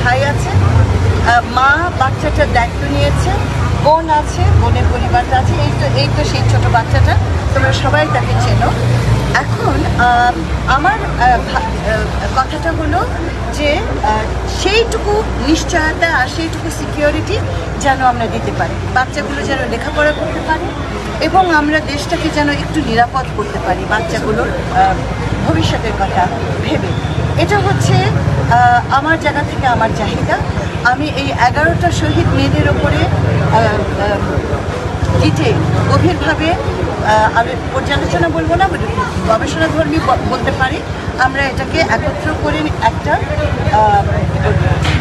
ভাই আছে, মা বাচ্চাটার দায়িত্ব নিয়েছে, বোন আছে, বোনের পরিবারটা আছে, এই তো সেই ছোট বাচ্চাটা, তোমরা সবাই তাকে চেনো। এখন আমার কথাটা হলো যে সেইটুকু নিশ্চয়তা আর সেইটুকু সিকিউরিটি যেন আমরা দিতে পারি, বাচ্চাগুলো যেন লেখাপড়া করতে পারে এবং আমরা দেশটাকে যেন একটু নিরাপদ করতে পারি বাচ্চাগুলোর ভবিষ্যতের কথা ভেবে। এটা হচ্ছে আমার জায়গা থেকে আমার চাহিদা। আমি এই 11টা শহীদ মেয়েদের ওপরে ডিটেল গভীরভাবে পর্যালোচনা বলবো না, গবেষণাধর্মী বলতে পারি। আমরা এটাকে একত্র করে একটা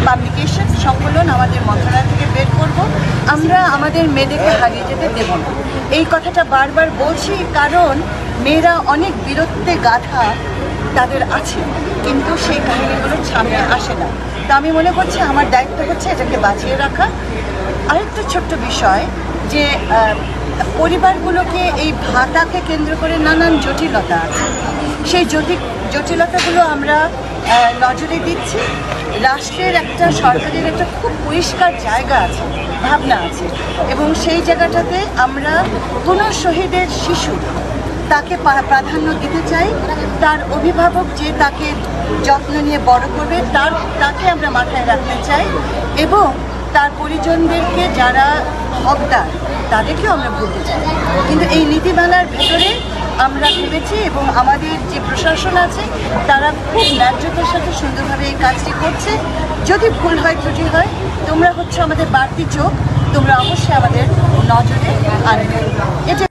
পাবলিকেশন সংকলন আমাদের মন্ত্রণালয় থেকে বের করব। আমরা আমাদের মেয়েদেরকে হারিয়ে যেতে দেব না, এই কথাটা বারবার বলছি, কারণ মেয়েরা অনেক বীরত্বে গাথা তাদের আছে, কিন্তু সেই কাহিনীগুলো সামনে আসে না। তো আমি মনে করছি আমার দায়িত্ব হচ্ছে এটাকে বাঁচিয়ে রাখা। আরেকটা ছোট্ট বিষয় যে পরিবারগুলোকে এই ভাতাকে কেন্দ্র করে নানান জটিলতা আছে, সেই জটিলতাগুলো আমরা নজরে দিচ্ছি। রাষ্ট্রের একটা, সরকারের একটা খুব পরিষ্কার জায়গা আছে, ভাবনা আছে, এবং সেই জায়গাটাতে আমরা কোনো শহীদের শিশু তাকে প্রাধান্য দিতে চাই। তার অভিভাবক যে তাকে যত্ন নিয়ে বড় করবে তাকে আমরা মাথায় রাখতে চাই, এবং তার পরিজনদেরকে যারা হকদার তাদেরকেও আমরা বলতে চাই। কিন্তু এই নীতিমালার ভেতরে আমরা ভেবেছি এবং আমাদের যে প্রশাসন আছে তারা খুব ন্যায্যতার সাথে সুন্দরভাবে এই কাজটি করছে। যদি ভুল হয়, ত্রুটি হয়, তোমরা হচ্ছে আমাদের বাড়তি চোখ, তোমরা অবশ্যই আমাদের নজরে আনবে। এটা